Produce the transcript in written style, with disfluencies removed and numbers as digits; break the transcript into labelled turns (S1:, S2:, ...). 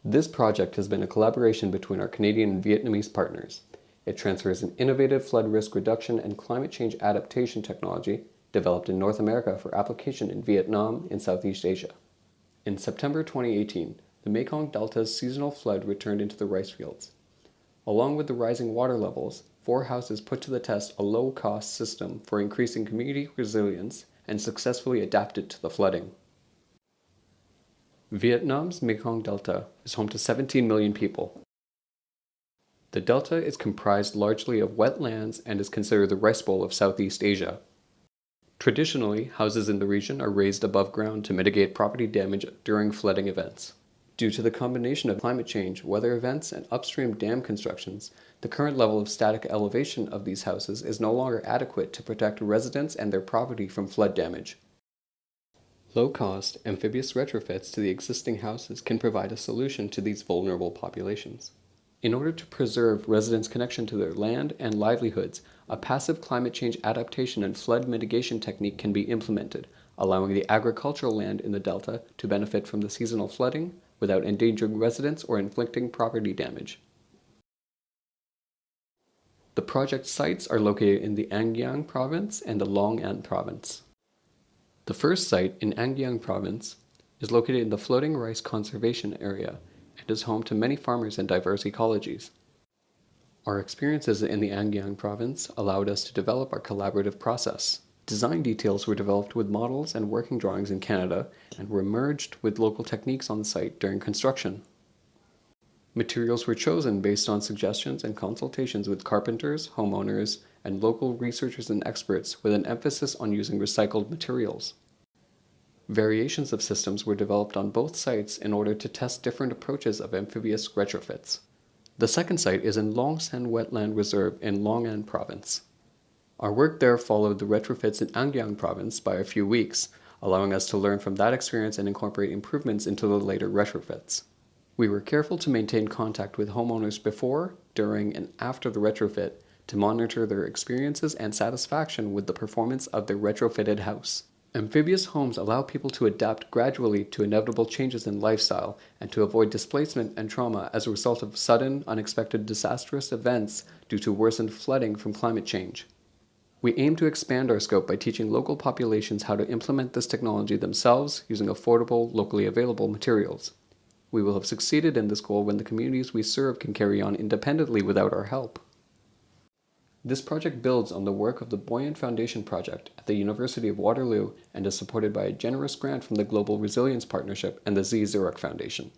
S1: This project has been a collaboration between our Canadian and Vietnamese partners. It transfers an innovative flood risk reduction and climate change adaptation technology developed in North America for application in Vietnam and Southeast Asia. In September 2018, the Mekong Delta's seasonal flood returned into the rice fields. Along with the rising water levels, 4 houses put to the test a low-cost system for increasing community resilience and successfully adapted to the flooding. Vietnam's Mekong Delta is home to 17 million people. The delta is comprised largely of wetlands and is considered the rice bowl of Southeast Asia. Traditionally, houses in the region are raised above ground to mitigate property damage during flooding events. Due to the combination of climate change, weather events, and upstream dam constructions, the current level of static elevation of these houses is no longer adequate to protect residents and their property from flood damage. Low-cost, amphibious retrofits to the existing houses can provide a solution to these vulnerable populations. In order to preserve residents' connection to their land and livelihoods, a passive climate change adaptation and flood mitigation technique can be implemented, allowing the agricultural land in the delta to benefit from the seasonal flooding without endangering residents or inflicting property damage. The project sites are located in the An Giang province and the Long An province. The first site in An Giang province is located in the floating rice conservation area and is home to many farmers and diverse ecologies. Our experiences in the An Giang province allowed us to develop our collaborative process. Design details were developed with models and working drawings in Canada and were merged with local techniques on the site during construction. Materials were chosen based on suggestions and consultations with carpenters, homeowners, and local researchers and experts with an emphasis on using recycled materials. Variations of systems were developed on both sites in order to test different approaches of amphibious retrofits. The second site is in Long San Wetland Reserve in Long An province. Our work there followed the retrofits in An Giang province by a few weeks, allowing us to learn from that experience and incorporate improvements into the later retrofits. We were careful to maintain contact with homeowners before, during, and after the retrofit to monitor their experiences and satisfaction with the performance of their retrofitted house. Amphibious homes allow people to adapt gradually to inevitable changes in lifestyle and to avoid displacement and trauma as a result of sudden, unexpected disastrous events due to worsened flooding from climate change. We aim to expand our scope by teaching local populations how to implement this technology themselves using affordable, locally available materials. We will have succeeded in this goal when the communities we serve can carry on independently without our help. This project builds on the work of the Buoyant Foundation project at the University of Waterloo and is supported by a generous grant from the Global Resilience Partnership and the Z Zurich Foundation.